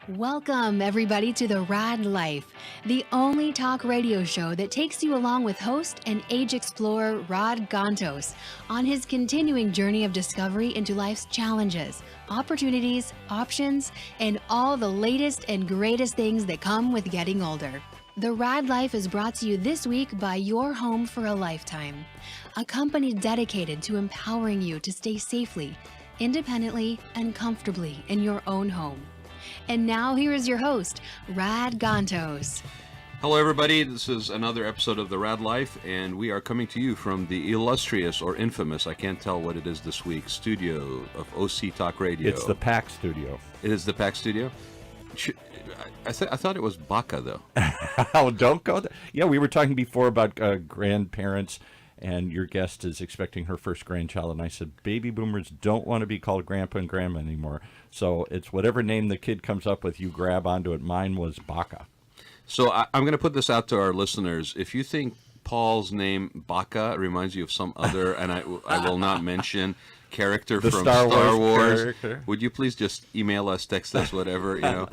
Welcome, everybody, to the Raad Life, the only talk radio show that takes you along with host and age explorer Raad Ghantous on his continuing journey of discovery into life's challenges, opportunities, options, and all the latest and greatest things that come with getting older. The Raad Life is brought to you this week by Your Home for a Lifetime, a company dedicated to empowering you to stay safely, independently, and comfortably in your own home. And now here is your host, Raad Ghantous. Hello, everybody. This is another episode of the Raad Life, and we are coming to you from the illustrious or infamous, I can't tell what it is this week, studio of OC Talk Radio. It's the PAC studio. It is the PAC studio? I thought it was Baca, though. Oh, don't go there. Yeah, we were talking before about grandparents, and your guest is expecting her first grandchild, and I said, baby boomers don't want to be called grandpa and grandma anymore. So it's whatever name the kid comes up with, you grab onto it. Mine was Baca. So I'm going to put this out to our listeners. If you think Paul's name Baca reminds you of some other, and I will not mention, character The from Star Wars, character. would you please just email us, text us, whatever, you know?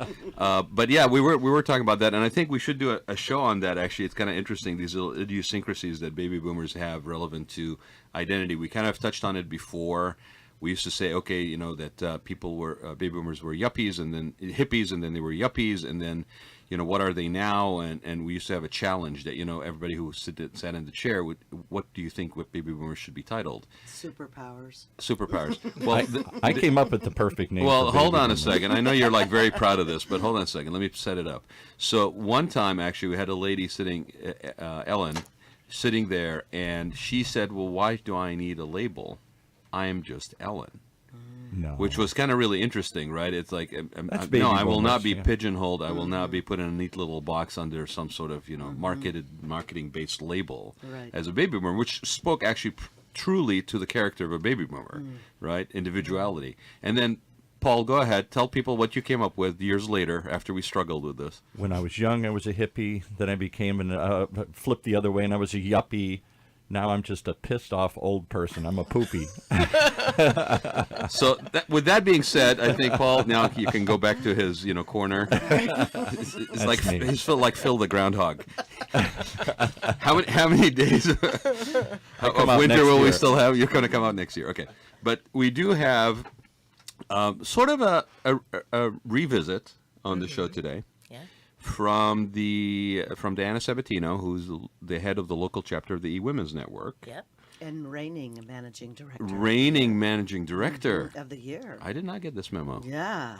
But yeah, we were talking about that, and I think we should do a show on that. Actually, it's kind of interesting, these little idiosyncrasies that baby boomers have relevant to identity. We kind of touched on it before. We used to say, okay, you know, that people were baby boomers were yuppies, and then hippies, and then they were yuppies, and then, you know, what are they now? And we used to have a challenge that, you know, everybody who sat in the chair would, what do you think what baby boomers should be titled? Superpowers. Well, I came up with the perfect name. Well, for hold baby on a boomers. second. I know you're like very proud of this, but hold on a second. Let me set it up. So one time, actually, we had a lady sitting, Ellen, sitting there, and she said, well, why do I need a label? I am just Ellen. No. Which was kind of really interesting, right? It's like, baby no, I will not boomers, be yeah. pigeonholed. I will not be put in a neat little box under some sort of, you know, marketing-based label Right. as a baby boomer, which spoke actually truly to the character of a baby boomer, right? Individuality. And then, Paul, go ahead. Tell people what you came up with years later after we struggled with this. When I was young, I was a hippie. Then I became flipped the other way, and I was a yuppie. Now I'm just a pissed off old person. I'm a poopy. So, with that being said, I think, Paul, now you can go back to his, you know, corner. It's like me. he's like Phil the groundhog. How many days of come out winter next will we year. still have? You're going to come out next year, okay? But we do have sort of a revisit on the show today. Yeah. From Diana Sabatino, who's the head of the local chapter of the eWomenNetwork. Yep. And reigning managing director. Reigning managing director. Of the year. I did not get this memo. Yeah.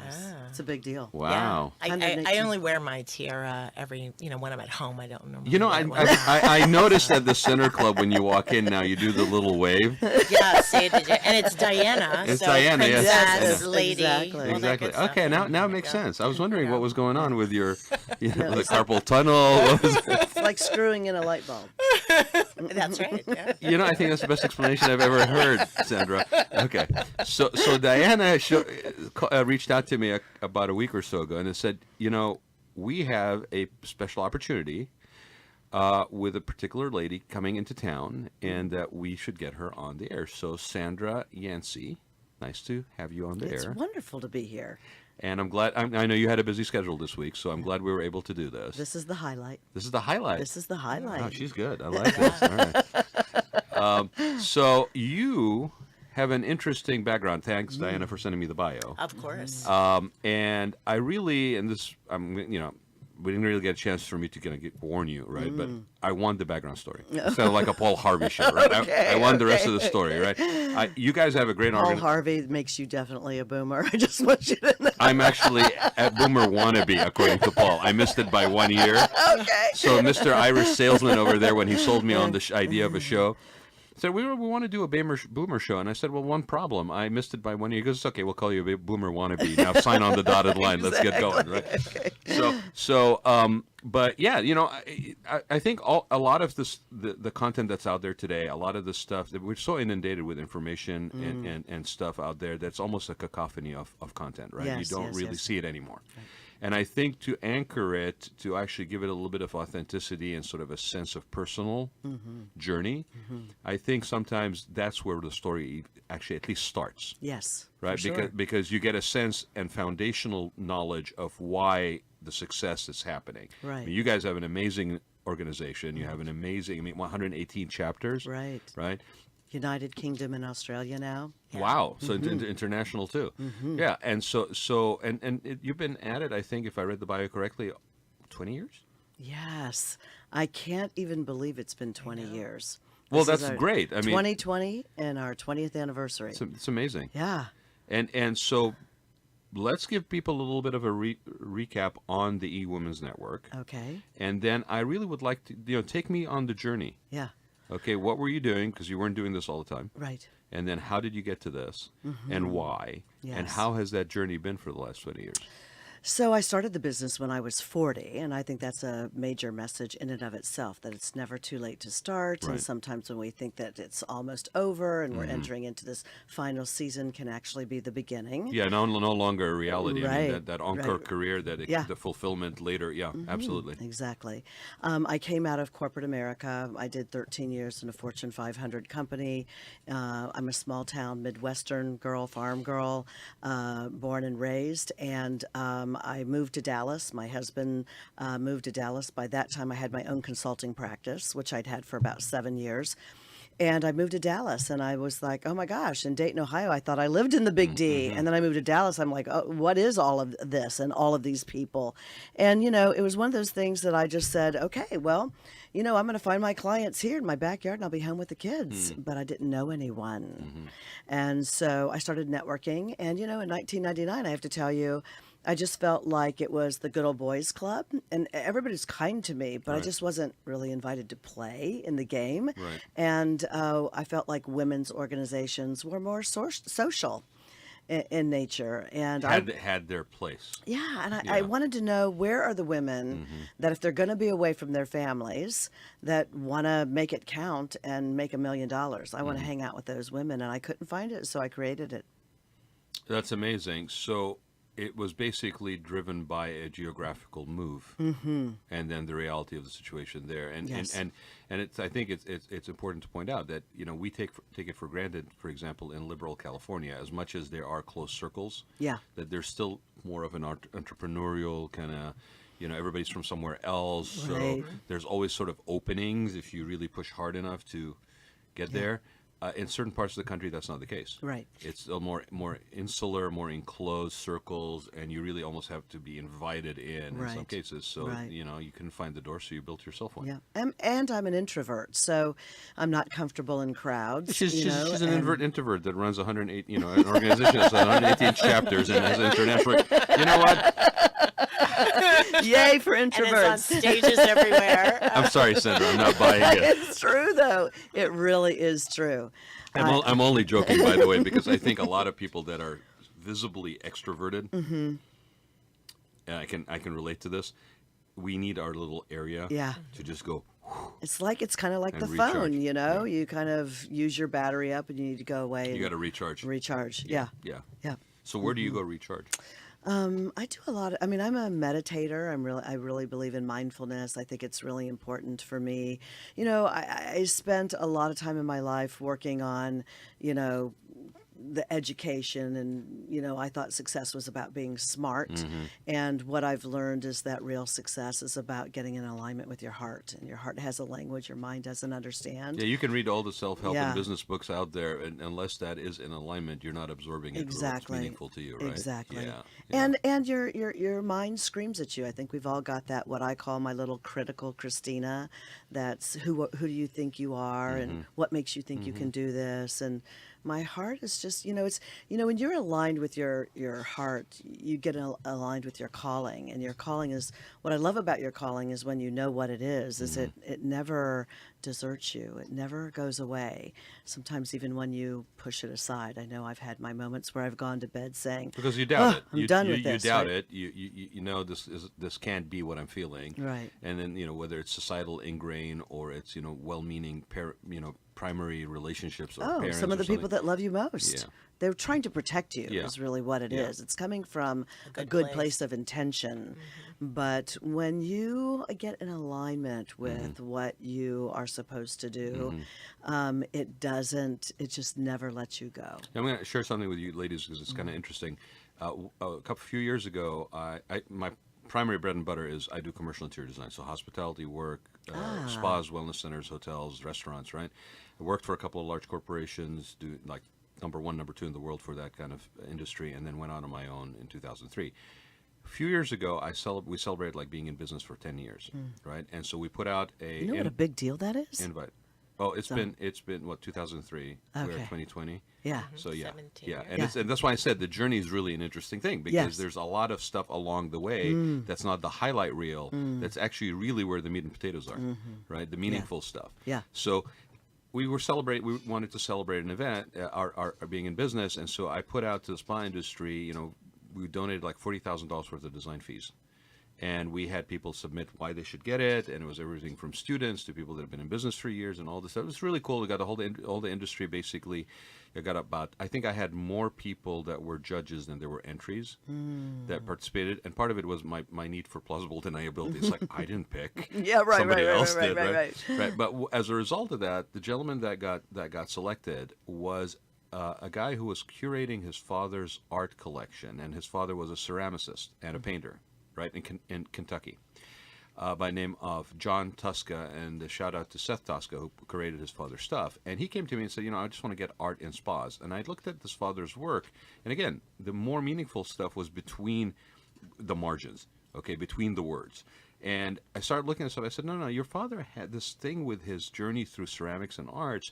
It's a big deal. Wow. Yeah. I 118. only wear my tiara every, when I'm at home. I don't normally You know, wear one. I noticed at the Center Club when you walk in now, you do the little wave. Yeah, see, and it's Diana. It's so Diana, yes. princess, Yes, lady. exactly. all that Exactly. good stuff. Okay, now it makes Yeah. sense. I was wondering what was going on with your, the it's carpal tunnel. What was it? It's like screwing in a light bulb. That's right. Yeah. You know, I think that's the best explanation I've ever heard, Sandra. Okay. So Diana reached out to me about a week or so ago and said, you know, we have a special opportunity with a particular lady coming into town, and that we should get her on the air. So Sandra Yancey, nice to have you on the It's air. wonderful to be here. And I'm glad, I know you had a busy schedule this week, so I'm glad we were able to do this. This is the highlight. This is the highlight. This is the highlight. Oh, she's good. I like this. All right. So you have an interesting background. Thanks, Diana, for sending me the bio. Of course. And I really, and this, we didn't really get a chance for me to kind of warn you, right? But I want the background story. It's kind of like a Paul Harvey show, right? I want the rest of the story, right? You guys have a great Paul organization. Harvey makes you definitely a boomer. I just want you to know. I'm actually a boomer wannabe, according to Paul. I missed it by 1 year. Okay. So Mr. Irish salesman over there, when he sold me on the idea of a show, said, we want to do a boomer show. And I said, well, one problem. I missed it by 1 year. He goes, it's okay, we'll call you a boomer wannabe. Now sign on the dotted line. Let's get going, right? Okay. But yeah, you know, I think a lot of this, the content that's out there today, a lot of the stuff that we're so inundated with information and stuff out there, that's almost a cacophony of content, right? Yes, you don't yes, really yes. see it anymore. And I think to anchor it, to actually give it a little bit of authenticity and sort of a sense of personal journey, I think sometimes that's where the story actually at least starts. Yes. Right, for sure. because you get a sense and foundational knowledge of why the success is happening. Right. I mean, you guys have an amazing organization. You have an amazing, 118 chapters. Right. Right. United Kingdom and Australia now. Wow. So international too. Yeah. And you've been at it, I think, if I read the bio correctly, 20 years. Yes. I can't even believe it's been 20 years. Well, This is that's our great. I mean, 2020 and our 20th anniversary. it's amazing. Yeah. And so let's give people a little bit of a recap on the eWomen's Network. Okay. And then I really would like to, take me on the journey. Yeah. Okay, what were you doing? Because you weren't doing this all the time. Right. And then how did you get to this? And why? And Yes. how has that journey been for the last 20 years? So I started the business when I was 40, and I think that's a major message in and of itself, that it's never too late to start. Right. And sometimes when we think that it's almost over and we're entering into this final season can actually be the beginning. Yeah, no longer a reality. I mean, Right, that encore right. career, Yeah. the fulfillment later. Yeah, absolutely. Exactly. I came out of corporate America. I did 13 years in a Fortune 500 company. I'm a small town Midwestern girl, farm girl, born and raised. And I moved to Dallas. My husband moved to Dallas. By that time, I had my own consulting practice, which I'd had for about 7 years. And I moved to Dallas, and I was like, oh my gosh, in Dayton, Ohio, I thought I lived in the Big D. And then I moved to Dallas. I'm like, oh, what is all of this and all of these people? And, it was one of those things that I just said, okay, well, I'm going to find my clients here in my backyard, and I'll be home with the kids. But I didn't know anyone. And so I started networking. And, in 1999, I have to tell you, I just felt like it was the good old boys club, and everybody's kind to me, but I just wasn't really invited to play in the game. Right. And I felt like women's organizations were more social in nature, and Had their place. I wanted to know, where are the women that, if they're going to be away from their families, that want to make it count and make $1 million. I want to hang out with those women, and I couldn't find it, so I created it. That's amazing. So it was basically driven by a geographical move, and then the reality of the situation there. And Yes. and it's, I think it's important to point out that we take it for granted. For example, in liberal California, as much as there are close circles, Yeah. that there's still more of an entrepreneurial kind of. Everybody's from somewhere else, so Right. there's always sort of openings if you really push hard enough to get there. In certain parts of the country, that's not the case. Right. It's a more insular, more enclosed circles, and you really almost have to be invited in some Right. cases. So, Right. you couldn't find the door, so you built yourself one. Yeah, and I'm an introvert, so I'm not comfortable in crowds. She's an and- introvert that runs 108, an organization that's 118 chapters and has international. You know what? Yay for And introverts. it's on stages everywhere. I'm sorry, Sandra. I'm not buying it. It's true, though. It really is true. I'm only joking, by the way, because I think a lot of people that are visibly extroverted, and I can relate to this. We need our little area Yeah. to just go. It's kind of like And the recharge. phone, Yeah. You kind of use your battery up and you need to go away. You and got to recharge. recharge. Yeah. Yeah. Yeah. So where do you go recharge? I do a lot. I'm a meditator. I really believe in mindfulness. I think it's really important for me. I spent a lot of time in my life working on, the education, and I thought success was about being smart. And what I've learned is that real success is about getting in alignment with your heart, and your heart has a language your mind doesn't understand. Yeah, you can read all the self-help Yeah. and business books out there, and unless that is in alignment, you're not absorbing it. Exactly. It's meaningful to you, right? Exactly. Yeah. And your mind screams at you. I think we've all got that, what I call my little critical Christina. That's who do you think you are, and what makes you think you can do this. And my heart is just, it's, when you're aligned with your heart, you get aligned with your calling. And your calling is, what I love about your calling is when you know what it is it never deserts you. It never goes away. Sometimes even when you push it aside. I know I've had my moments where I've gone to bed saying, Because you doubt it. I'm done with this. You doubt right? it. You know this can't be what I'm feeling. Right. And then whether it's societal ingrain or it's well-meaning primary relationships or parents. Some of or the people something. that love you most. they're trying to protect you Yeah. is really what it Yeah. is. It's coming from a good good place. place of intention. But when you get in alignment with what you are supposed to do, it just never lets you go. I'm going to share something with you ladies because it's kind of interesting. A few years ago, my primary bread and butter is I do commercial interior design, so hospitality work, spas, wellness centers, hotels, restaurants, right? I worked for a couple of large corporations, do like number 1, number 2 in the world for that kind of industry, and then went out on my own in 2003. A few years ago, we celebrated like being in business for 10 years, right? And so we put out a You know what a big deal that is? invite. Oh, it's been what, 2003. We're Okay. at 2020. Yeah. So yeah, 17 yeah, years. and Yeah. and that's why I said the journey is really an interesting thing because Yes. there's a lot of stuff along the way that's not the highlight reel. That's actually really where the meat and potatoes are, right? The meaningful stuff. Yeah. So we wanted to celebrate an event, our being in business, and so I put out to the spa industry. We donated like $40,000 worth of design fees. And we had people submit why they should get it, and it was everything from students to people that have been in business for years and all this stuff. It was really cool. We got the whole the industry basically. I got about, I think I had more people that were judges than there were entries that participated, and part of it was my need for plausible deniability. It's like I didn't pick. Yeah, right, Somebody right, else right, did, right. right. But as a result of that, the gentleman that got selected was a guy who was curating his father's art collection, and his father was a ceramicist and a painter, right, in Kentucky, by the name of John Tuska, and a shout out to Seth Tuska, who created his father's stuff. And he came to me and said, I just want to get art in spas. And I looked at this father's work, and again, the more meaningful stuff was between the margins, okay, between the words. And I started looking at stuff. I said, no, your father had this thing with his journey through ceramics and arts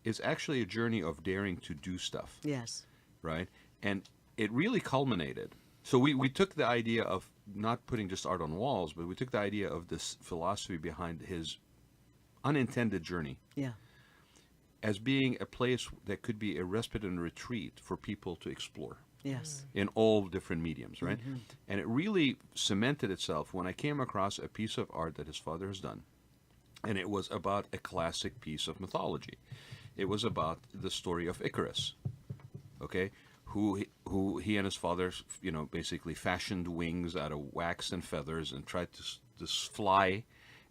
is actually a journey of daring to do stuff. Yes. Right? And it really culminated. So we took the idea of not putting just art on walls, but we took the idea of this philosophy behind his unintended journey Yeah. as being a place that could be a respite and retreat for people to explore Yes. in all different mediums, right? And it really cemented itself when I came across a piece of art that his father has done. And it was about a classic piece of mythology. It was about the story of Icarus, okay? Who he and his father, basically fashioned wings out of wax and feathers and tried to fly.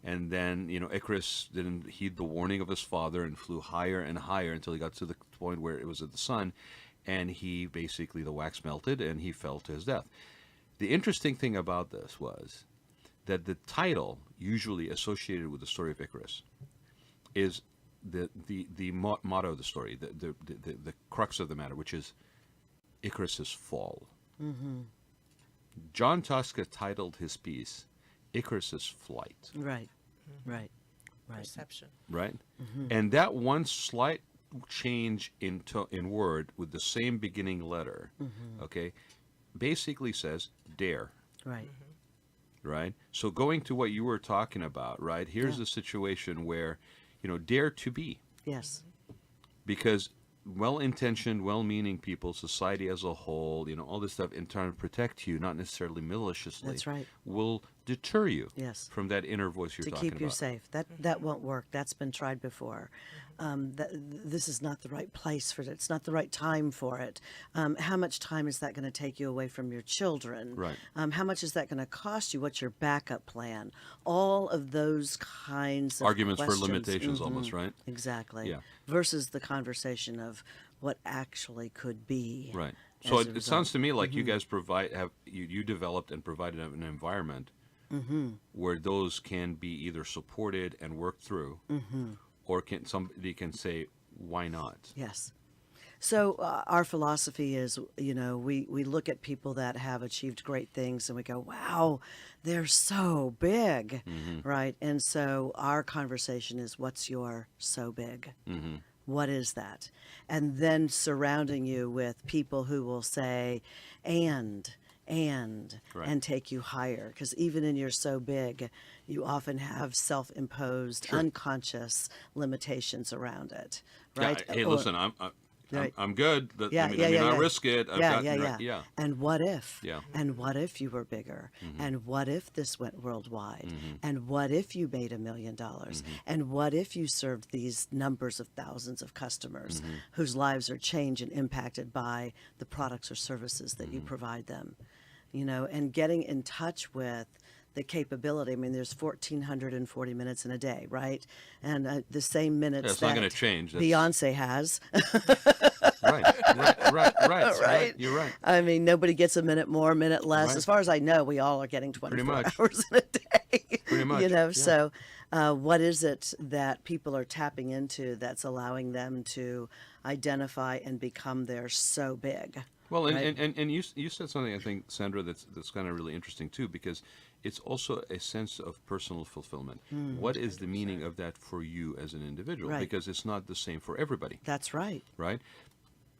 And then, Icarus didn't heed the warning of his father and flew higher and higher until he got to the point where it was at the sun. And he basically, the wax melted and he fell to his death. The interesting thing about this was that the title usually associated with the story of Icarus is the motto of the story, the crux of the matter, which is Icarus's fall. John Tuska titled his piece Icarus's Flight. Right. Right. Right. Perception. Right? And that one slight change in word with the same beginning letter, okay, basically says dare. Right. Right? So going to what you were talking about, right? Here's a situation where, dare to be. Yes. Because well-intentioned, well-meaning people, society as a whole, all this stuff in trying to protect you, not necessarily maliciously, That's right. will deter you Yes. from that inner voice you're To talking keep you about. safe. That won't work. That's been tried before. This is not the right place for it. It's not the right time for it. How much time is that going to take you away from your children? Right. How much is that going to cost you? What's your backup plan? All of those kinds of Arguments for questions. limitations almost, right? Exactly. Yeah. Versus the conversation of what actually could be. Right. So as a it sounds result. to me like you guys you developed and provided an environment where those can be either supported and worked through, or somebody can say, why not? Yes. So our philosophy is, we look at people that have achieved great things and we go, wow, they're so big, right? And so our conversation is, what's your so big? What is that? And then surrounding you with people who will say, and take you higher. Because even in your so big, you often have self-imposed, unconscious limitations around it, right? Yeah, hey, listen, Right. I'm good. Yeah, Let yeah, me yeah, not yeah. risk it. Yeah. And what if? Yeah. And what if you were bigger? And what if this went worldwide? And what if you made $1 million? And what if you served these numbers of thousands of customers whose lives are changed and impacted by the products or services that you provide them? You know, and getting in touch with the capability. I mean, there's 1,440 minutes in a day, right? And the same minutes it's not that going to change. Beyonce has. Right. Right. You're right. I mean, nobody gets a minute more, a minute less. Right. As far as I know, we all are getting 24 much. hours in a day. Pretty much, You know, yeah. so what is it that people are tapping into that's allowing them to identify and become there so big? Well, Right. and you said something, I think, Sandra, that's kind of really interesting too, because it's also a sense of personal fulfillment. What is the meaning of that for you as an individual? Right. Because it's not the same for everybody, That's right. right?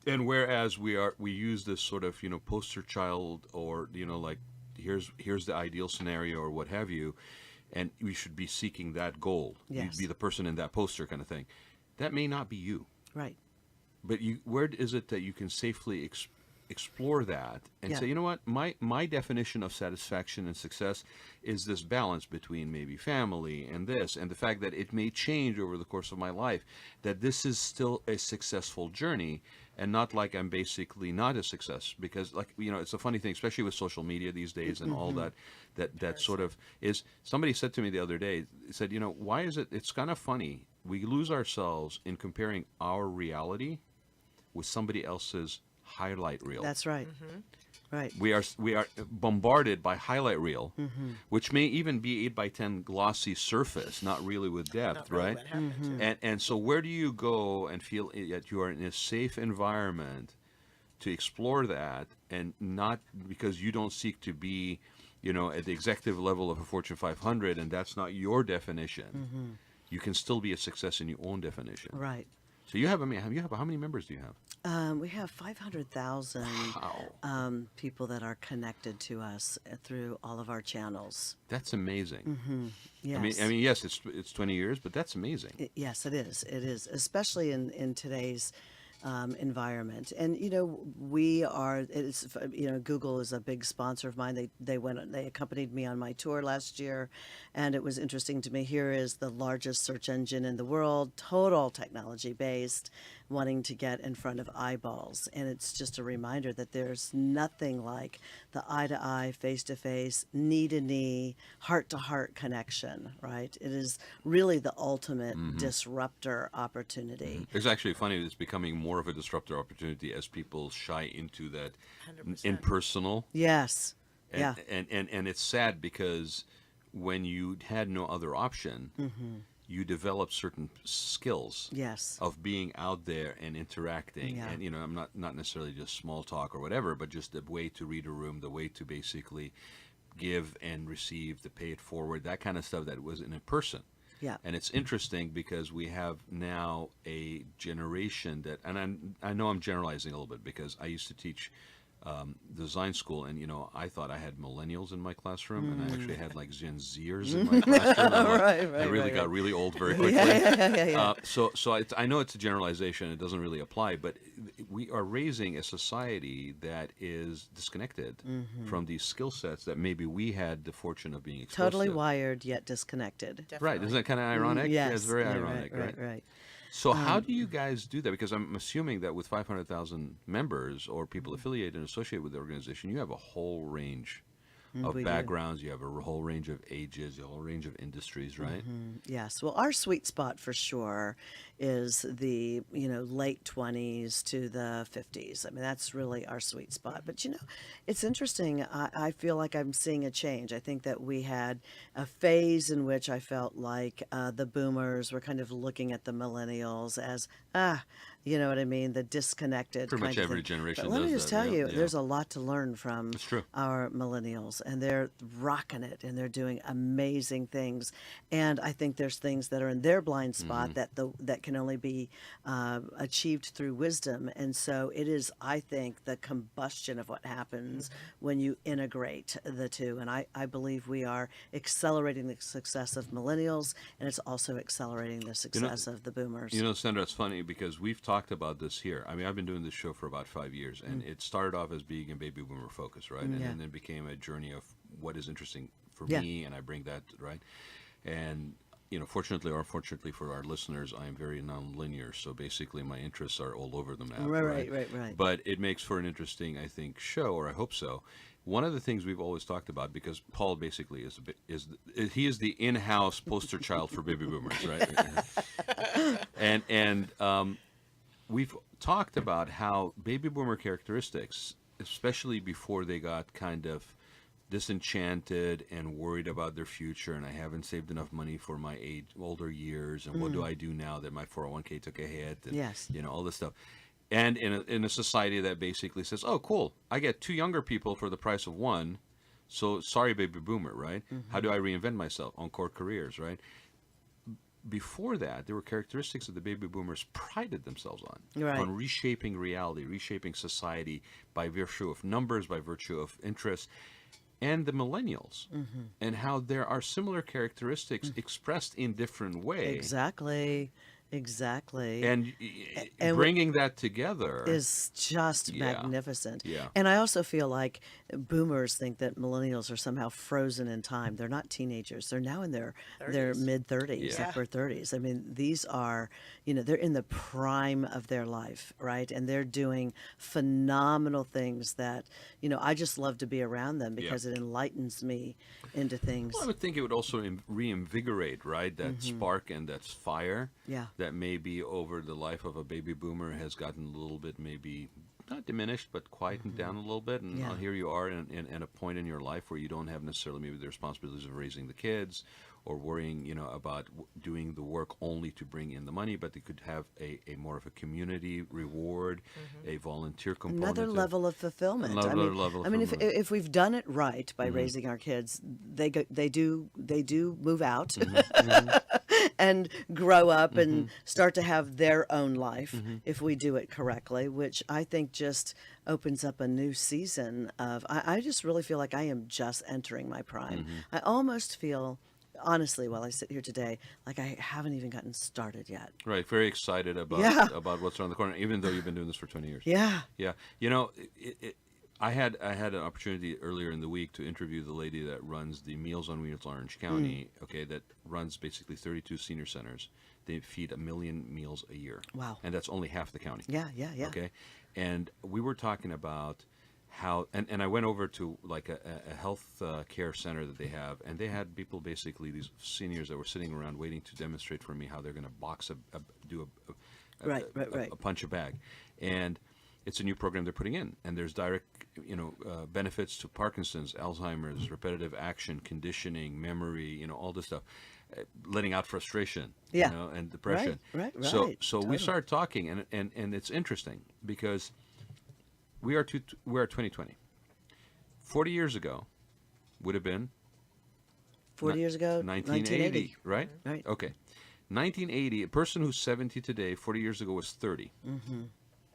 And whereas we use this sort of poster child, or like here's the ideal scenario or what have you, and we should be seeking that goal. Yes. You'd be the person in that poster kind of thing. That may not be you. Right. But where is it that you can safely explore that and Yeah. say, you know what, my definition of satisfaction and success is this balance between maybe family and this, and the fact that it may change over the course of my life, that this is still a successful journey, and not like I'm basically not a success. Because it's a funny thing, especially with social media these days and all that sort of is. Somebody said to me the other day, said, why is it's kind of funny, we lose ourselves in comparing our reality with somebody else's highlight reel. That's right. Right. We are bombarded by highlight reel, which may even be 8x10 glossy surface, not really with depth, Not really right? what happened, yeah. And so where do you go and feel that you are in a safe environment to explore that, and not because you don't seek to be, at the executive level of a Fortune 500, and that's not your definition. You can still be a success in your own definition. Right. So you have, how many members do you have? We have 500,000 people that are connected to us through all of our channels. That's amazing. Yes. I mean, yes, it's 20 years, but that's amazing. Yes, it is. It is, especially in today's environment. And we are. It's Google is a big sponsor of mine. They accompanied me on my tour last year, and it was interesting to me. Here is the largest search engine in the world, total technology based, wanting to get in front of eyeballs. And it's just a reminder that there's nothing like the eye-to-eye, face-to-face, knee-to-knee, heart-to-heart connection, right? It is really the ultimate disruptor opportunity. It's actually funny. It's becoming more of a disruptor opportunity as people shy into that 100%. impersonal. Yes. And, Yeah. and it's sad because when you had no other option, you develop certain skills Yes. of being out there and interacting. Yeah. And I'm not necessarily just small talk or whatever, but just the way to read a room, the way to basically give and receive, to pay it forward, that kind of stuff that was in person. Yeah. And it's interesting because we have now a generation that, and I know I'm generalizing a little bit because I used to teach design school, and I thought I had millennials in my classroom, and I actually had like Gen Zers in my classroom. I really got really old very quickly. Yeah. So I know it's a generalization; it doesn't really apply. But we are raising a society that is disconnected from these skill sets that maybe we had the fortune of being exposed Totally to. wired yet disconnected. Right? Isn't that kind of ironic? Yes. It's very Yeah, ironic, right? Right. So how do you guys do that? Because I'm assuming that with 500,000 members or people affiliated and associated with the organization, you have a whole range of we do. backgrounds. You have a whole range of ages, a whole range of industries, right? Yes. Well, our sweet spot for sure is the late 20s to the 50s. I mean, that's really our sweet spot. But it's interesting. I feel like I'm seeing a change. I think that we had a phase in which I felt like the boomers were kind of looking at the millennials as you know what I mean, the disconnected. Pretty much kind of every thing. generation But let me does just that, tell yeah, you, yeah. there's a lot to learn from It's true. our millennials, and they're rocking it, and they're doing amazing things. And I think there's things that are in their blind spot that can only be achieved through wisdom. And so it is, I think, the combustion of what happens when you integrate the two. And I believe we are accelerating the success of millennials, and it's also accelerating the success of the boomers. Sandra, it's funny because we've talked talked about this here. I mean, I've been doing this show for about 5 years, and it started off as being a baby boomer focus, right? And then became a journey of what is interesting for me, and I bring that, right? And fortunately or unfortunately for our listeners, I am very nonlinear. So basically, my interests are all over the map. Right. But it makes for an interesting, I think, show, or I hope so. One of the things we've always talked about, because Paul basically is the in-house poster child for baby boomers, right? and we've talked about how baby boomer characteristics, especially before they got kind of disenchanted and worried about their future, and I haven't saved enough money for my older years, and what do I do now that my 401k took a hit, and all this stuff. And in a society that basically says, oh, cool, I get 2 younger people for the price of 1, so sorry, baby boomer, right? How do I reinvent myself? Encore careers, right? Before that, there were characteristics that the baby boomers prided themselves on reshaping reality, reshaping society by virtue of numbers, by virtue of interests. And the millennials, and how there are similar characteristics expressed in different ways. Exactly. And bringing that together is just magnificent. Yeah. And I also feel like boomers think that millennials are somehow frozen in time. They're not teenagers. They're now in their mid-30s, upper 30s. I mean, these are, they're in the prime of their life, right? And they're doing phenomenal things that, I just love to be around them because it enlightens me into things. Well, I would think it would also reinvigorate, right? That spark and that fire. Yeah. That maybe over the life of a baby boomer has gotten a little bit, maybe not diminished, but quietened down a little bit. And here you are in a point in your life where you don't have necessarily maybe the responsibilities of raising the kids, or worrying, about doing the work only to bring in the money, but they could have a more of a community reward, a volunteer component. Another level of fulfillment. If we've done it right by raising our kids, they do move out and grow up and start to have their own life if we do it correctly, which I think just opens up a new season of. I just really feel like I am just entering my prime. I almost feel, honestly, while I sit here today, like I haven't even gotten started yet. Right. Very excited about what's around the corner, even though you've been doing this for 20 years. Yeah. Yeah. I had an opportunity earlier in the week to interview the lady that runs the Meals on Wheels Orange County, that runs basically 32 senior centers. They feed 1 million meals a year. Wow. And that's only half the county. Yeah. Okay. And we were talking about how, and I went over to like a health care center that they have, and they had people, basically these seniors that were sitting around waiting to demonstrate for me how they're going to box a punch a bag. And it's a new program they're putting in, and there's direct benefits to Parkinson's, Alzheimer's, repetitive action, conditioning, memory, all this stuff, letting out frustration, and depression. Right. So totally. We started talking, and it's interesting because we're 2020. 40 years ago would have been 40 years ago, 1980, right? Right. Okay. 1980, a person who's 70 today, 40 years ago was 30.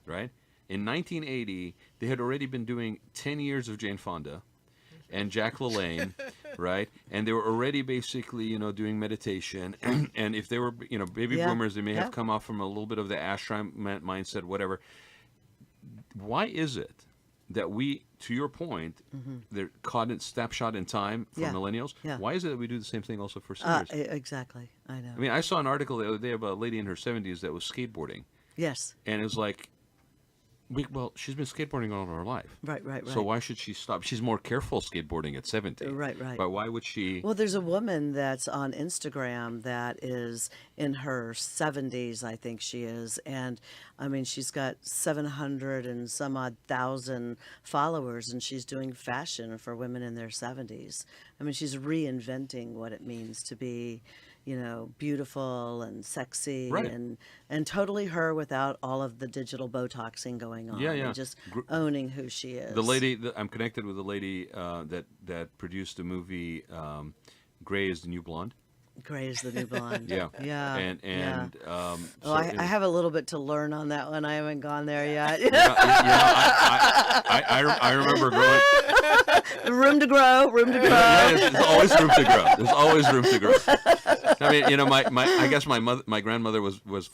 Right? In 1980, they had already been doing 10 years of Jane Fonda and Jack LaLanne, right? And they were already basically, doing meditation. And if they were, baby boomers, they may have come off from a little bit of the ashram mindset, whatever. Why is it that we, to your point, they're caught in snapshot in time for millennials? Why is it that we do the same thing also for seniors? Exactly. I know. I mean, I saw an article the other day about a lady in her 70s that was skateboarding. Yes. And it was like, well, she's been skateboarding all of her life. Right. So why should she stop? She's more careful skateboarding at 70. Right. But why would she? Well, there's a woman that's on Instagram that is in her 70s, I think she is. And, I mean, she's got 700 and some odd thousand followers, and she's doing fashion for women in their 70s. I mean, she's reinventing what it means to be, beautiful and sexy, and totally her without all of the digital Botoxing going on. And just owning who she is. The lady, I'm connected with the lady that produced the movie Grey is the New Blonde. Gray is the New Blonde. Yeah. And so, I have a little bit to learn on that one. I haven't gone there yet. I remember growing. Room to grow. Room to grow. There's always room to grow. There's always room to grow. I mean, I guess my grandmother was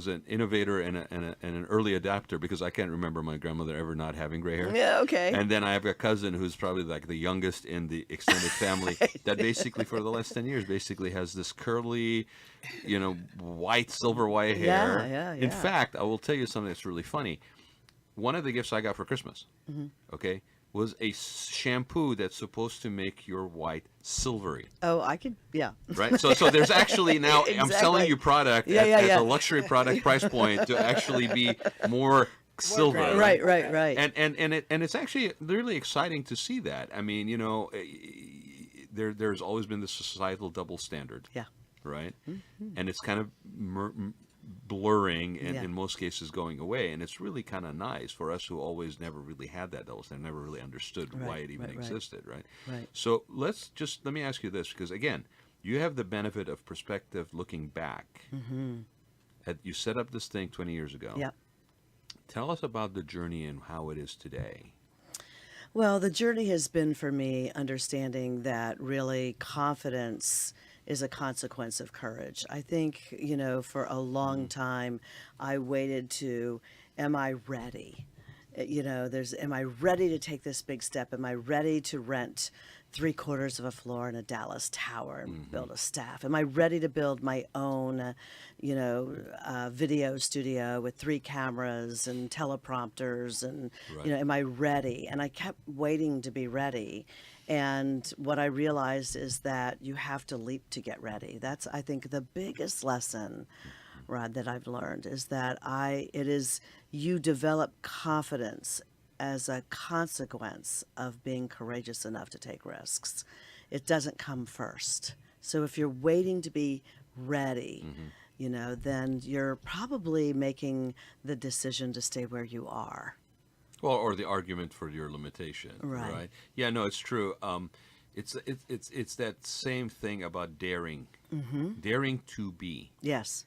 an innovator and an early adapter, because I can't remember my grandmother ever not having gray hair. Yeah, okay. And then I have a cousin who's probably like the youngest in the extended family that basically for the last 10 years basically has this curly, silver white hair. Yeah. In fact, I will tell you something that's really funny. One of the gifts I got for Christmas, okay, was a shampoo that's supposed to make your white silvery. Oh, I could, yeah. Right? So there's actually now, I'm selling you product at a luxury product price point to actually be more silver. Right. And it's actually really exciting to see that. I mean, there's always been this societal double standard. Yeah. Right? And it's kind of blurring and in most cases going away, and it's really kind of nice for us who always never really had that double standard, never really understood why it even existed, right? So let me ask you this, because again, you have the benefit of perspective looking back. You set up this thing 20 years ago. Yeah. Tell us about the journey and how it is today. Well, the journey has been for me understanding that really confidence is a consequence of courage. I think, for a long time, I waited to, am I ready? Am I ready to take this big step? Am I ready to rent 3/4 of a floor in a Dallas tower and build a staff? Am I ready to build my own, video studio with 3 cameras and teleprompters? And, am I ready? And I kept waiting to be ready. And what I realized is that you have to leap to get ready. That's, I think, the biggest lesson, Raad, that I've learned is that you develop confidence as a consequence of being courageous enough to take risks. It doesn't come first. So if you're waiting to be ready, then you're probably making the decision to stay where you are. Well, or the argument for your limitation, right? Yeah, no, it's true. It's that same thing about daring, daring to be. Yes.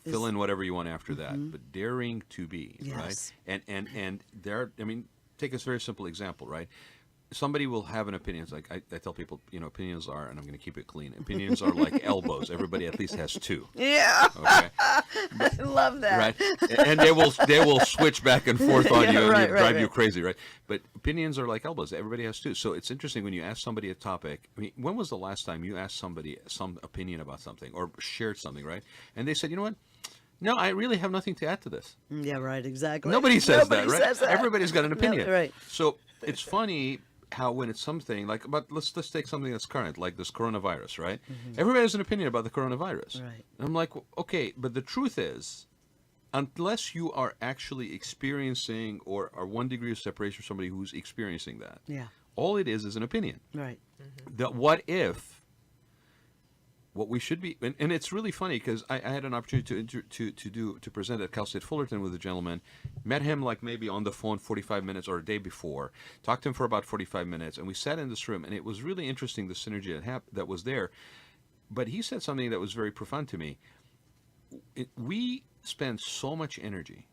Fill in whatever you want after that, but daring to be, right? And there, I mean, take a very simple example, right? Somebody will have an opinion. It's like I tell people, opinions are, and I'm going to keep it clean. Opinions are like elbows. Everybody at least has 2. Yeah. Okay. I love that. Right. And they will switch back and forth on you and drive you crazy, right? But opinions are like elbows. Everybody has 2. So it's interesting when you ask somebody a topic. I mean, when was the last time you asked somebody some opinion about something or shared something, right? And they said, you know what? No, I really have nothing to add to this. Yeah, right. Exactly. Nobody says that, right? Says that. Everybody's got an opinion. No, right. So it's funny how when it's something like, but let's take something that's current, like this coronavirus, right? Everybody has an opinion about the coronavirus. Right. And I'm like, okay, but the truth is, unless you are actually experiencing or are 1 degree of separation from somebody who's experiencing that, all it is an opinion. Right. The what if, what we should be, and it's really funny because I had an opportunity to present at Cal State Fullerton with a gentleman, met him like maybe on the phone 45 minutes or a day before, talked to him for about 45 minutes, and we sat in this room, and it was really interesting the synergy that was there. But he said something that was very profound to me. We spend so much energy,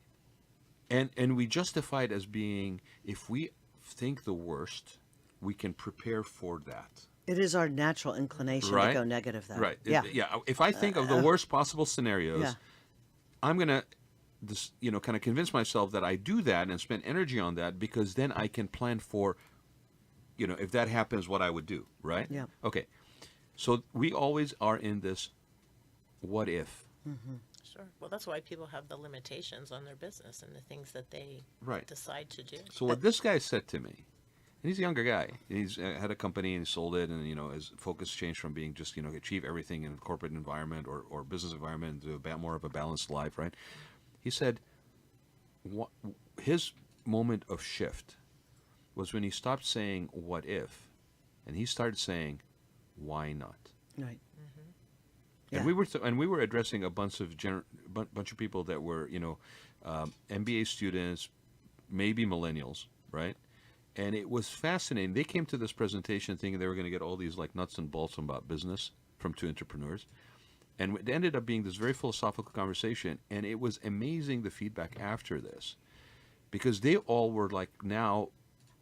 and we justify it as being, if we think the worst, we can prepare for that. It is our natural inclination to go negative, though. Right. Yeah. If I think of the worst possible scenarios, I'm going to, kind of convince myself that I do that and spend energy on that, because then I can plan for, if that happens, what I would do. Right. Yeah. Okay. So we always are in this what if. Sure. Well, that's why people have the limitations on their business and the things that they decide to do. So what this guy said to me, and he's a younger guy. He's had a company and he sold it, and his focus changed from being just achieve everything in a corporate environment or business environment to more of a balanced life, right? He said, his moment of shift was when he stopped saying "what if," and he started saying, "why not?" Right. And we were addressing a bunch of people that were MBA students, maybe millennials, right? And it was fascinating. They came to this presentation thinking they were going to get all these like nuts and bolts about business from 2 entrepreneurs. And it ended up being this very philosophical conversation. And it was amazing, the feedback after this, because they all were like now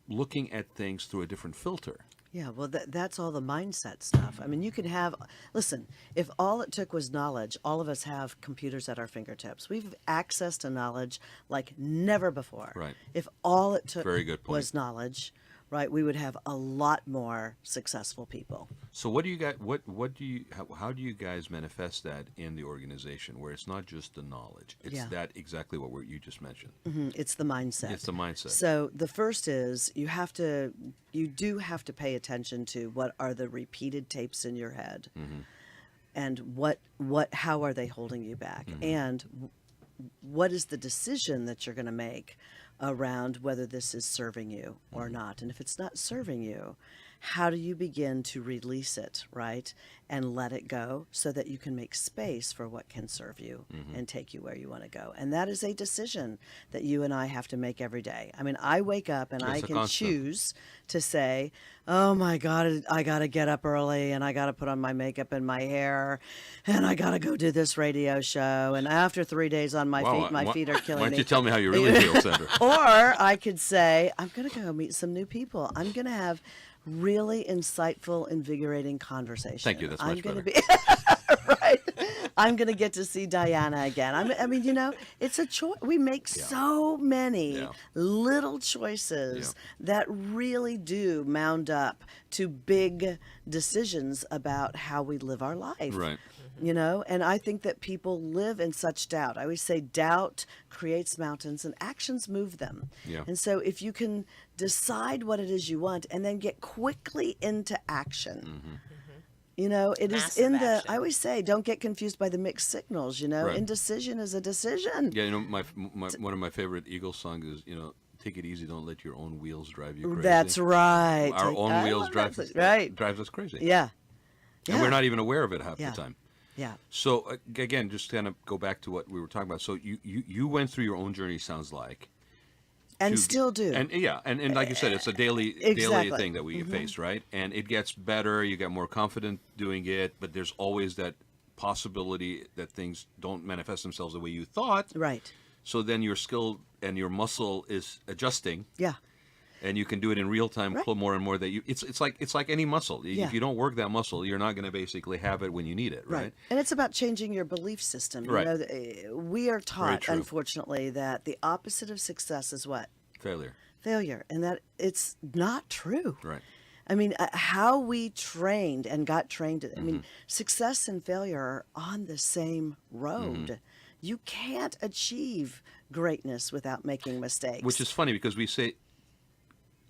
looking at things through a different filter. Yeah, well, that's all the mindset stuff. I mean, you can have, listen, if all it took was knowledge, all of us have computers at our fingertips. We've access to knowledge like never before. Right. If all it took Very good point. was knowledge, right, we would have a lot more successful people. So what do you guys, how do you guys manifest that in the organization where it's not just the knowledge? It's that exactly what you just mentioned. It's the mindset. It's the mindset. So the first is you do have to pay attention to what are the repeated tapes in your head, and how are they holding you back, and what is the decision that you're going to make around whether this is serving you or not. And if it's not serving you, how do you begin to release it, right? And let it go so that you can make space for what can serve you and take you where you want to go. And that is a decision that you and I have to make every day. I mean, I wake up and I can choose to say, oh my God, I got to get up early and I got to put on my makeup and my hair and I got to go do this radio show. And after 3 days on my feet, my feet are killing me. Why don't you tell me how you really feel, Sandra? Or I could say, I'm going to go meet some new people. I'm going to have really insightful, invigorating conversation. Thank you. That's much better. Right. I'm going to get to see Diana again. I mean, you know, it's a choice. We make so many little choices that really do mound up to big decisions about how we live our life. Right. You know, and I think that people live in such doubt. I always say doubt creates mountains and actions move them. Yeah. And so if you can decide what it is you want and then get quickly into action, you know, it is in the, I always say, don't get confused by the mixed signals, you know, indecision is a decision. Yeah, you know, one of my favorite Eagles songs is, you know, take it easy, don't let your own wheels drive you crazy. That's right. Our own wheels drives us crazy. Yeah. And we're not even aware of it half the time. Yeah. So again, just kind of go back to what we were talking about. So you went through your own journey, sounds like, and still do. And and like you said, it's a daily thing that we face, right? And it gets better. You get more confident doing it, but there's always that possibility that things don't manifest themselves the way you thought. Right. So then your skill and your muscle is adjusting. Yeah. And you can do it in real time, more and more. It's like any muscle. If you don't work that muscle, you're not going to basically have it when you need it, right? And it's about changing your belief system. You know, we are taught, unfortunately, that the opposite of success is what? Failure, and that it's not true. Right. I mean, how we trained and got trained. I mean, success and failure are on the same road. You can't achieve greatness without making mistakes. Which is funny because we say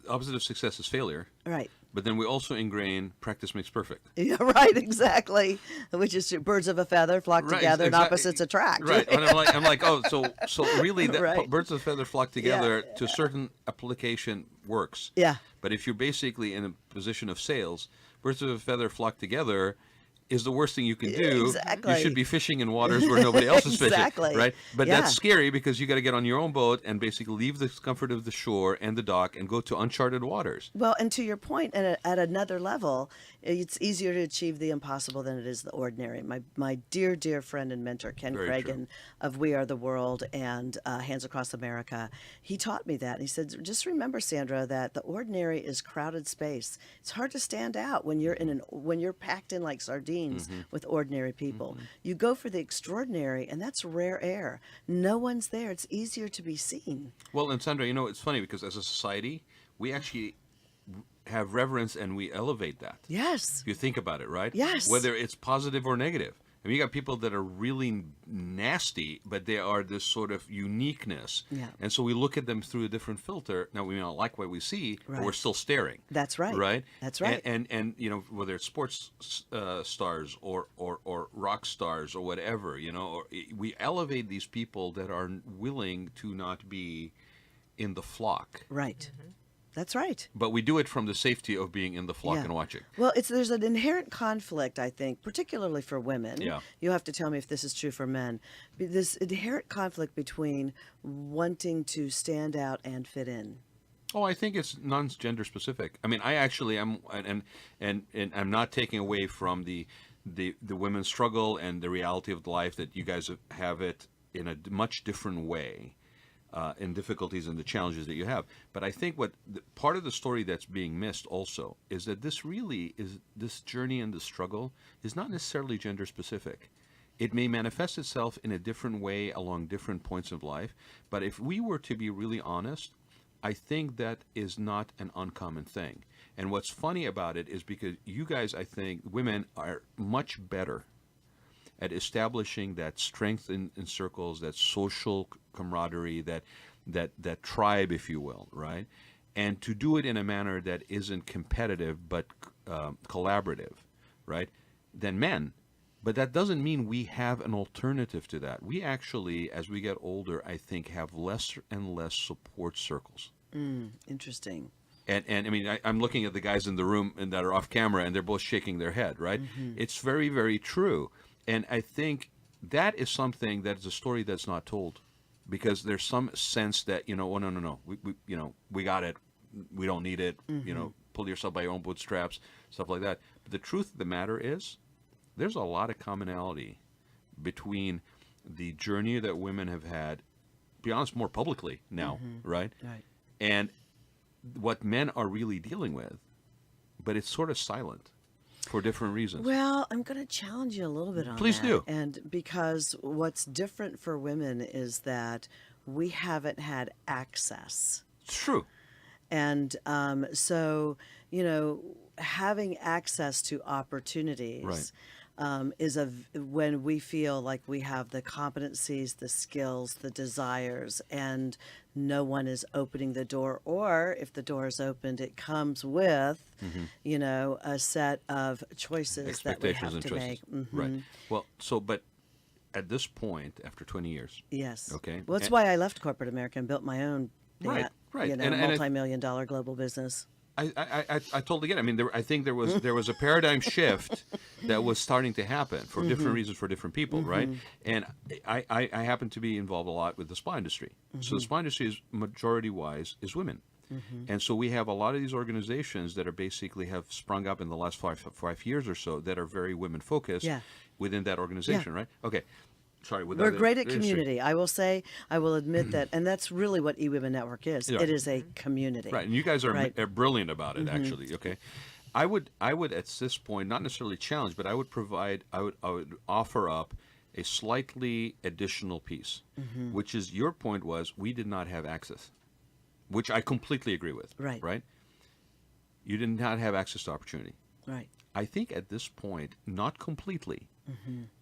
opposite of success is failure. Right. But then we also ingrain practice makes perfect. Yeah, right, exactly. Which is birds of a feather flock together and opposites attract. Right. And I'm like, oh, so really that birds of a feather flock together to a certain application works. Yeah. But if you're basically in a position of sales, birds of a feather flock together is the worst thing you can do. Exactly. You should be fishing in waters where nobody else is fishing, right? But Yeah. that's scary because you got to get on your own boat and basically leave the comfort of the shore and the dock and go to uncharted waters. Well, and to your point, at another level, it's easier to achieve the impossible than it is the ordinary. My dear friend and mentor, Ken Cragen of We Are the World and Hands Across America, he taught me that. He said, just remember, Sandra, that the ordinary is crowded space. It's hard to stand out when you're packed in like sardines with ordinary people. You go for the extraordinary, and that's rare air. No one's there. It's easier to be seen. Well, and Sandra, you know, it's funny because as a society, we actually have reverence and we elevate that. Yes. If you think about it, right? Yes. Whether it's positive or negative. I mean, you got people that are really nasty, but they are this sort of uniqueness. Yeah. And so we look at them through a different filter. Now, we may not like what we see, but we're still staring. That's right. Right? That's right. And you know, whether it's sports stars or rock stars or whatever, you know, we elevate these people that are willing to not be in the flock. Right. That's right. But we do it from the safety of being in the flock and watching. Well, there's an inherent conflict, I think, particularly for women. Yeah. You have to tell me if this is true for men. This inherent conflict between wanting to stand out and fit in. Oh, I think it's non-gender specific. I mean, I actually am, and I'm not taking away from the women's struggle and the reality of the life that you guys have it in a much different way. and difficulties and the challenges that you have. But I think part of the story that's being missed also is that this journey and the struggle is not necessarily gender specific. It may manifest itself in a different way along different points of life. But if we were to be really honest, I think that is not an uncommon thing. And what's funny about it is because you guys, I think, women are much better at establishing that strength in circles, that social camaraderie, that tribe, if you will, right? And to do it in a manner that isn't competitive but collaborative, right? Than men. But that doesn't mean we have an alternative to that. We actually, as we get older, I think, have less and less support circles. Interesting. And I mean, I'm looking at the guys in the room and that are off camera, and they're both shaking their head, right? It's very, very true. And I think that is something that is a story that's not told, because there's some sense that, oh, no, we got it. We don't need it. Pull yourself by your own bootstraps, stuff like that. But the truth of the matter is, there's a lot of commonality between the journey that women have had, to be honest, more publicly now, right? Right. And what men are really dealing with, but it's sort of silent for different reasons. Well, I'm going to challenge you a little bit on Please that. do. And because what's different for women is that we haven't had access. It's true. And so, having access to opportunities Right. is when we feel like we have the competencies, the skills, the desires, and no one is opening the door. Or if the door is opened, it comes with, a set of choices that we Expectations have and to choices. make. Right. Well, but at this point, after 20 years, Yes. Okay. Well, that's And- why I left corporate America and built my own, Right. And multi-million-dollar global business. I totally get it. I mean, I think there was a paradigm shift that was starting to happen for different reasons for different people, right? And I happen to be involved a lot with the spa industry. So the spa industry is majority-wise is women. And so we have a lot of these organizations that are basically have sprung up in the last five years or so that are very women-focused within that organization, right? Okay. Sorry, We're great at community. I will admit that, and that's really what eWomenNetwork is. Yeah. It is a community. Right, and you guys are Right. brilliant about it, actually. Okay, I would at this point not necessarily challenge, but I would offer up a slightly additional piece, which is your point was we did not have access, which I completely agree with. Right. Right. You did not have access to opportunity. Right. I think at this point, not completely,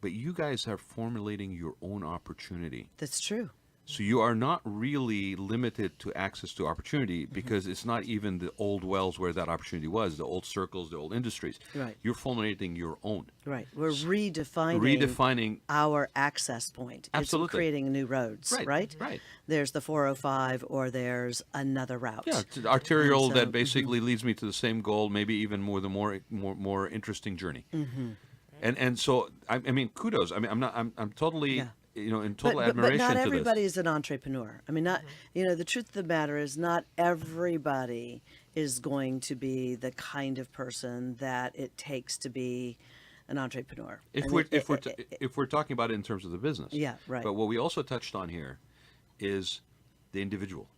but you guys are formulating your own opportunity. That's true. So you are not really limited to access to opportunity because it's not even the old wells where that opportunity was, the old circles, the old industries. Right. You're formulating your own. Right. We're redefining our access point. Absolutely. It's creating new roads, right? Right. There's the 405 or there's another route. Yeah, it's an arterial And so- that basically leads me to the same goal, maybe even more interesting journey. And so I mean, kudos. I mean, I'm totally in total But admiration not to everybody this. is an entrepreneur. I mean, not the truth of the matter is not everybody is going to be the kind of person that it takes to be an entrepreneur. If we're talking about it in terms of the business. Yeah, right. But what we also touched on here is the individual.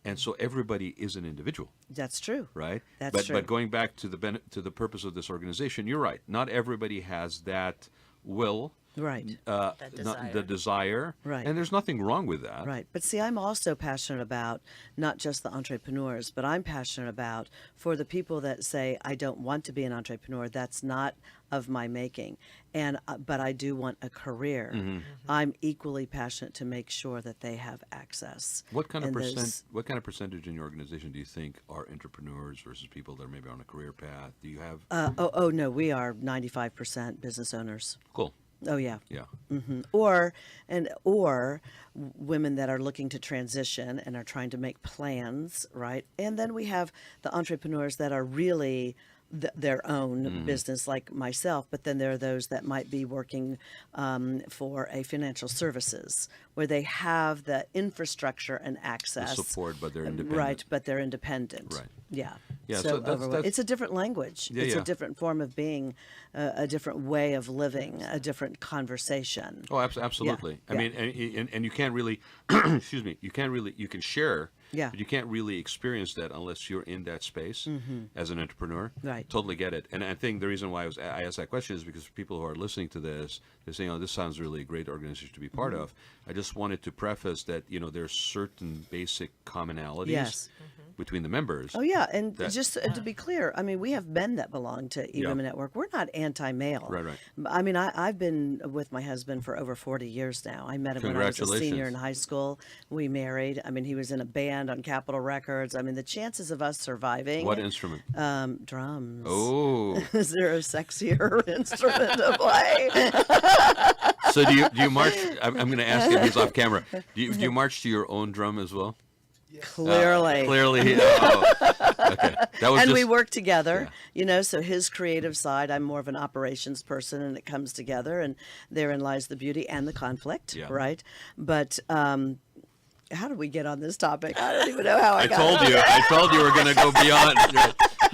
And so everybody is an individual. That's true. Right? That's true. But going back to the purpose of this organization, you're right. Not everybody has that will, Right. the desire, Right. and there's nothing wrong with that. Right. But see, I'm also passionate about not just the entrepreneurs, but I'm passionate about for the people that say, I don't want to be an entrepreneur, that's not of my making. And but I do want a career. I'm equally passionate to make sure that they have access. What kind of And what kind of percentage in your organization do you think are entrepreneurs versus people that are maybe on a career path? Do you have oh no, we are 95% business owners. cool. Oh yeah. Yeah. Or women that are looking to transition and are trying to make plans, right? And then we have the entrepreneurs that are really their own business like myself, but then there are those that might be working for a financial services where they have the infrastructure and access. The support, but they're independent. Right, but they're independent. Right. Yeah. Yeah, So so that's it's a different language. Yeah, it's yeah. a different form of being, a different way of living, a different conversation. Oh, absolutely. Yeah, I mean, and you can't really, excuse me, you can share, Yeah. but you can't really experience that unless you're in that space as an entrepreneur. Right. Totally get it. And I think the reason why I asked that question is because people who are listening to this, they're saying, oh, this sounds really a great organization to be part of. I just wanted to preface that, there's certain basic commonalities Yes. between the members. Oh yeah, and That- just to be clear, I mean, we have men that belong to eWomenNetwork. We're not anti-male. Right. I mean, I've been with my husband for over 40 years now. I met him when I was a senior in high school. We married. I mean, he was in a band on Capitol Records. I mean, the chances of us surviving. What instrument? Drums. Oh. Is there a sexier instrument to play? So do you march? I'm going to ask him. He's off camera. Do you march to your own drum as well? Clearly. Clearly. Oh, okay. That was And just, we work together, so his creative side, I'm more of an operations person, and it comes together, and therein lies the beauty and the conflict, Yeah. right? But how did we get on this topic? I don't even know how I got told on you. it. I told you we're going to go beyond.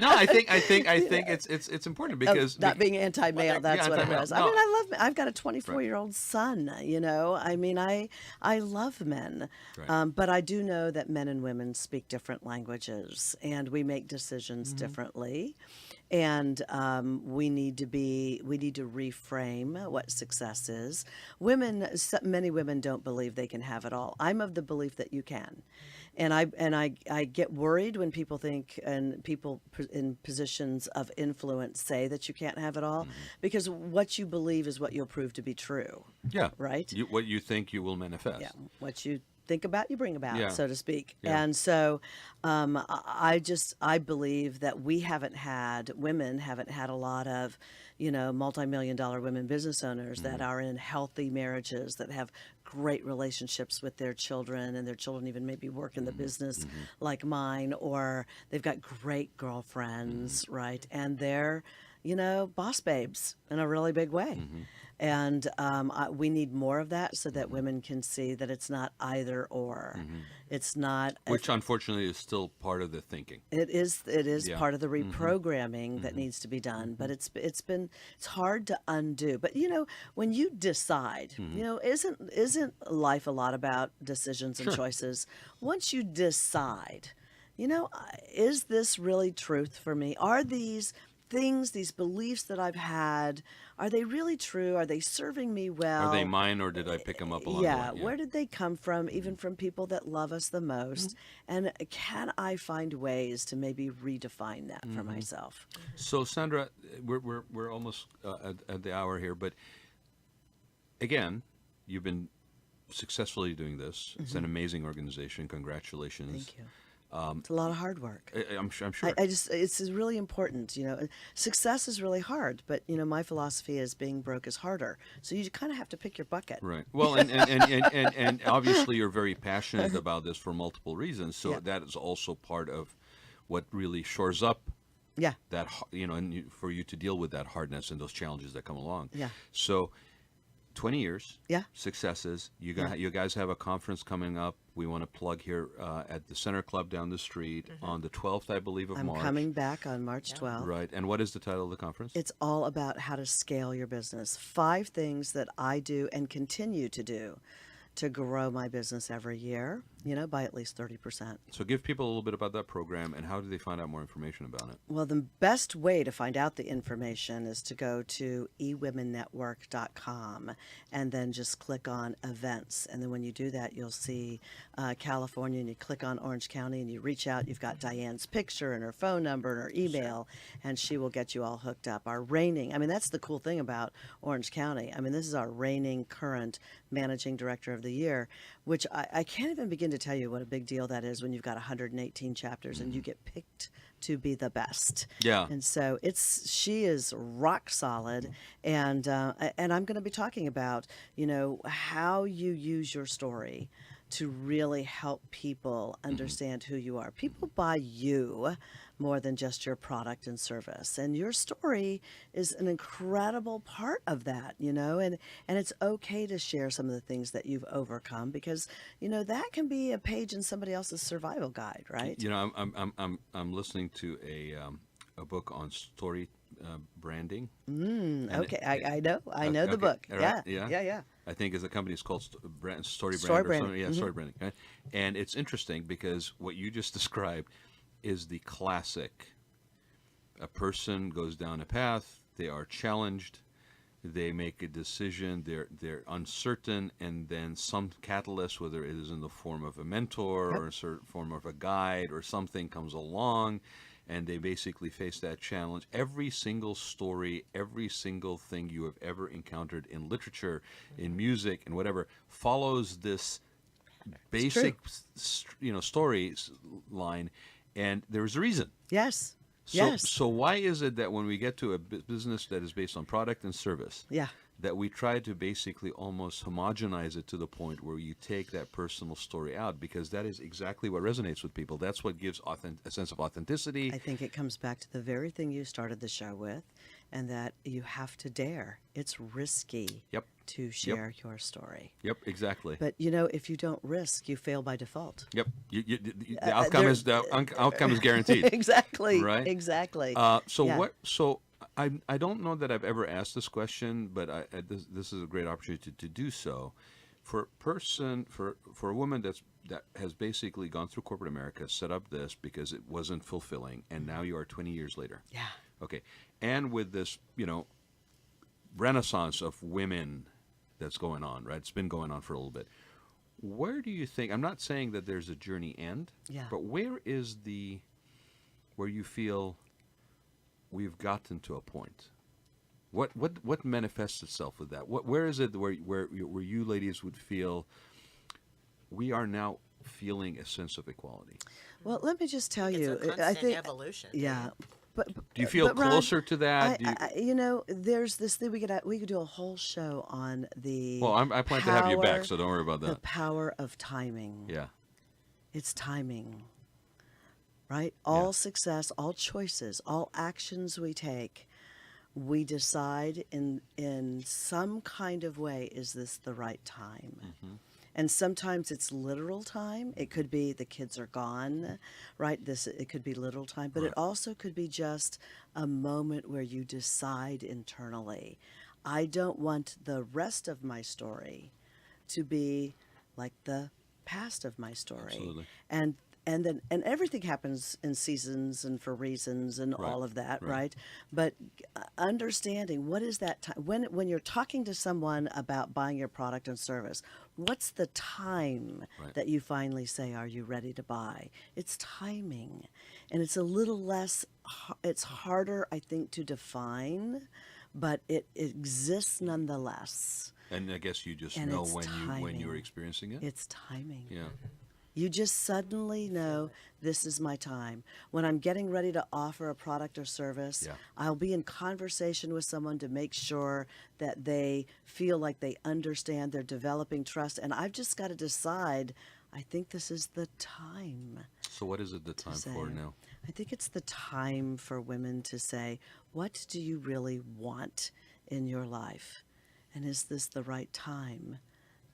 No, I think it's important because Not being anti-male, that's what it anti-male. was. I No. mean, I've got a 24-year-old son, I mean, I love men, Right. but I do know that men and women speak different languages, and we make decisions Mm-hmm. differently. And we need to reframe what success is. Many women don't believe they can have it all. I'm of the belief that you can, and I get worried when people think and people in positions of influence say that you can't have it all, because what you believe is what you'll prove to be true. Yeah. Right? What you think you will manifest. Yeah, what you think about, you bring about, Yeah. so to speak. Yeah. And so I believe that women haven't had a lot of, multi-million-dollar women business owners that are in healthy marriages, that have great relationships with their children, and their children even maybe work in the business like mine, or they've got great girlfriends, right? And they're, boss babes in a really big way. And we need more of that so that women can see that it's not either or. It's not. Which unfortunately is still part of the thinking. It is Yeah. part of the reprogramming that needs to be done, but it's hard to undo. But when you decide, isn't life a lot about decisions and choices? Once you decide, is this really truth for me? Are these things, these beliefs that I've had, are they really true? Are they serving me well? Are they mine, or did I pick them up along the way? Yeah, where did they come from, even from people that love us the most? And can I find ways to maybe redefine that for myself? So Sandra, we're almost at the hour here, but again, you've been successfully doing this. It's an amazing organization. Congratulations. Thank you. It's a lot of hard work. I'm sure. It's really important. Success is really hard, but my philosophy is being broke is harder. So you kind of have to pick your bucket. Right. Well, and obviously you're very passionate about this for multiple reasons. So Yeah. that is also part of what really shores up Yeah. that, for you to deal with that hardness and those challenges that come along. Yeah. So 20 years. Yeah. Successes. You guys have a conference coming up. We want to plug here at the Center Club down the street on the 12th, I believe, of I'm March. coming back on March 12th. Right. And what is the title of the conference? It's all about how to scale your business. 5 things that I do and continue to do to grow my business every year, by at least 30%. So give people a little bit about that program, and how do they find out more information about it? Well, the best way to find out the information is to go to eWomenNetwork.com and then just click on events. And then when you do that, you'll see California, and you click on Orange County, and you reach out. You've got Diane's picture and her phone number and her email, and she will get you all hooked up. Our reigning, that's the cool thing about Orange County. This is our reigning current managing director of the year, which I can't even begin to tell you what a big deal that is when you've got 118 chapters and you get picked to be the best. Yeah. And so she is rock solid, and I'm going to be talking about how you use your story to really help people understand who you are. People buy you more than just your product and service. And your story is an incredible part of that, and it's okay to share some of the things that you've overcome, because, that can be a page in somebody else's survival guide, right? I'm listening to a book on story branding. Okay, I know the book. Right, Yeah. I think the company is called Story Story Brand or Brand. something. Yeah, Story Branding. Right? And it's interesting because what you just described is the classic. A person goes down a path, they are challenged, they make a decision, they're uncertain, and then some catalyst, whether it is in the form of a mentor or a certain form of a guide or something, comes along, and they basically face that challenge. Every single story, every single thing you have ever encountered in literature, in music, and whatever, follows this basic, story line, and there's a reason. Yes. So why is it that when we get to a business that is based on product and service, that we try to basically almost homogenize it to the point where you take that personal story out? Because that is exactly what resonates with people. That's what gives a sense of authenticity. I think it comes back to the very thing you started the show with, and that you have to dare. It's risky to share your story. Yep, exactly. But if you don't risk, you fail by default. Yep, the outcome is guaranteed. Exactly. Right. Exactly. So I don't know that I've ever asked this question, but this is a great opportunity to do so. For a woman that has basically gone through corporate America, set up this because it wasn't fulfilling, and now you are 20 years later. Yeah. Okay. And with this, renaissance of women that's going on, right? It's been going on for a little bit. Where do you think, I'm not saying that there's a journey end, but where you feel we've gotten to a point? What manifests itself with that? Where is it where you ladies would feel we are now feeling a sense of equality? Well, let me just tell It's you, a constant I think evolution. Yeah. But do you feel Raad, closer to that? there's this thing we could do a whole show on the. Well, I plan to have you back, so don't worry about that. The power of timing. Yeah. It's timing, right? All success, all choices, all actions we take, we decide in some kind of way, is this the right time? Mm-hmm. And sometimes it's literal time. It could be the kids are gone, right? It could be literal time, but it also could be just a moment where you decide internally, I don't want the rest of my story to be like the past of my story. Absolutely. And everything happens in seasons and for reasons and all of that, right? But understanding what is that time when you're talking to someone about buying your product and service, what's the time that you finally say, are you ready to buy? It's timing. And it's a little less, it's harder, I think, to define, but it exists nonetheless. And I guess you just And know it's when you're timing. experiencing it? It's timing. Yeah. You just suddenly know this is my time. When I'm getting ready to offer a product or service, I'll be in conversation with someone to make sure that they feel like they understand, they're developing trust, and I've just got to decide, I think this is the time. So what is it the time for now? I think it's the time for women to say, what do you really want in your life? And is this the right time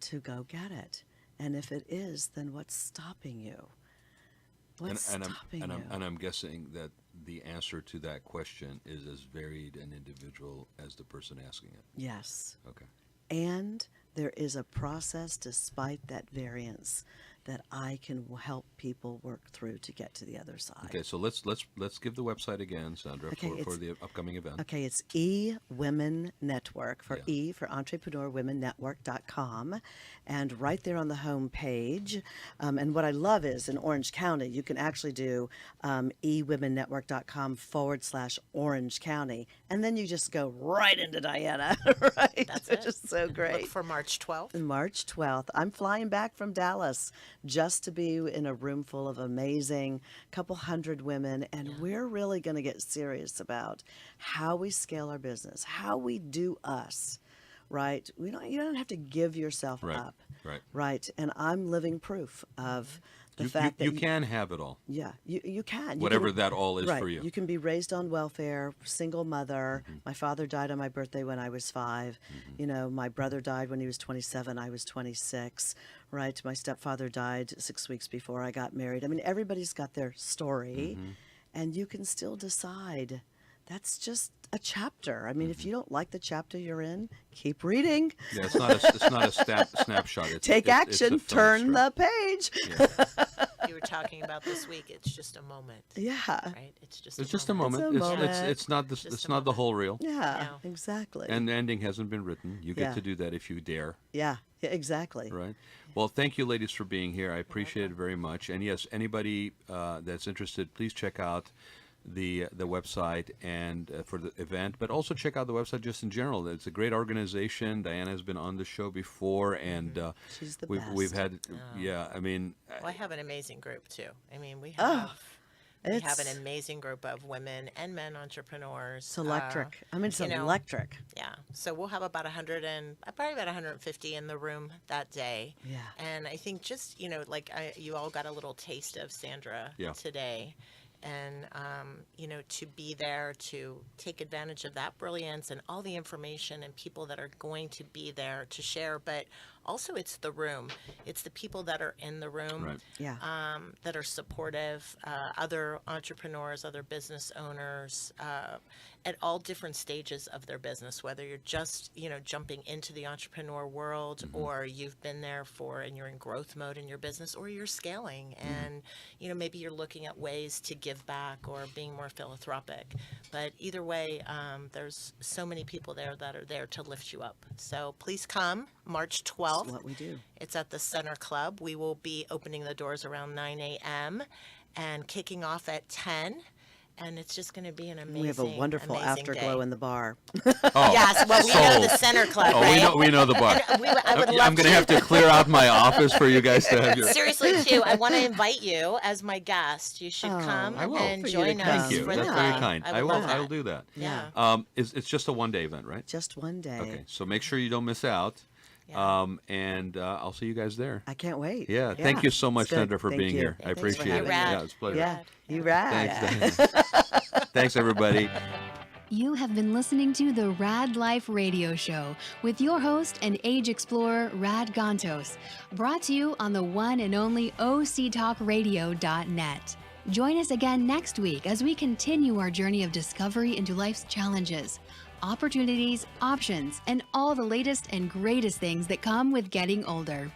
to go get it? And if it is, then what's stopping you? What's stopping you? And I'm guessing that the answer to that question is as varied and individual as the person asking it. Yes. Okay. And there is a process despite that variance that I can help people work through to get to the other side. Okay, so let's give the website again, Sandra, for the upcoming event. Okay, it's eWomenNetwork, for E for Entrepreneur WomenNetwork.com, and right there on the home page. And what I love is in Orange County, you can actually do eWomenNetwork.com/Orange County, and then you just go right into Diana, right? That's Which it. is so great. Look for March 12th. March 12th. I'm flying back from Dallas just to be in a room full of amazing couple hundred women, and we're really going to get serious about how we scale our business, how we do us right? You don't have to give yourself Right. up, Right. right? And I'm living proof of the You, fact that you can have it all. yeah, you can. You Whatever can, that all is right. for you. You can be raised on welfare, single mother. My father died on my birthday when I was 5. You know, my brother died when he was 27. I was 26. Right. My stepfather died 6 weeks before I got married. I mean, everybody's got their story, and you can still decide. That's just a chapter. I mean, if you don't like the chapter you're in, keep reading. Yeah, it's not a snapshot. Take action. It's a film Turn strip. the page. Yeah. You were talking about this week. It's just a moment. Yeah. Right. It's just. It's just a moment. moment. It's a moment. It's not the Just it's a not the moment. whole reel. Yeah. No. Exactly. And the ending hasn't been written. You get Yeah. to do that if you dare. yeah. Exactly. Right. Well, thank you, ladies, for being here. I appreciate it very much. And yes, anybody that's interested, please check out the website and for the event, but also check out the website just in general. It's a great organization. Diana has been on the show before, and She's the we've best. had I mean, Well, I have an amazing group too. I mean, we Oh, have. We have it's- an amazing group of women and men entrepreneurs. It's electric. I mean, it's you know, electric. Yeah. So we'll have about 100 and probably about 150 in the room that day. Yeah. And I think just, like you all got a little taste of Sandra Yeah. today. And, to be there to take advantage of that brilliance and all the information and people that are going to be there to share. But also it's the room. It's the people that are in the room. Right. Yeah. That are supportive, other entrepreneurs, other business owners, at all different stages of their business, whether you're just, jumping into the entrepreneur world or you've been there and you're in growth mode in your business or you're scaling and, maybe you're looking at ways to give back or being more philanthropic. But either way, there's so many people there that are there to lift you up. So please come March 12th. That's what we do. It's at the Center Club. We will be opening the doors around 9 a.m. and kicking off at 10. And it's just going to be an amazing, We have a wonderful amazing afterglow day. in the bar. Oh, Yes, well, we know the Center Club, oh, right? we know the bar. I would I'm love going to have to clear out my office for you guys to have your. Seriously, too, I want to invite you as my guest. You should come I will. and For you to join come. us. Thank you. for That's the very club. kind. I I would will. love I'll that. do that. Yeah. It's just a one-day event, right? Just one day. Okay. So make sure you don't miss out. Yeah. And I'll see you guys there. I can't wait. Yeah. Thank you so much, It's good. Sandra, for Thank being you. here. I Thanks for appreciate it. having me. Yeah, it's a pleasure. Yeah. You rad. Thanks, Diana. Thanks, everybody. You have been listening to the Raad Life Radio Show with your host and age explorer, Raad Ghantous, brought to you on the one and only octalkradio.net. Join us again next week as we continue our journey of discovery into life's challenges, opportunities, options, and all the latest and greatest things that come with getting older.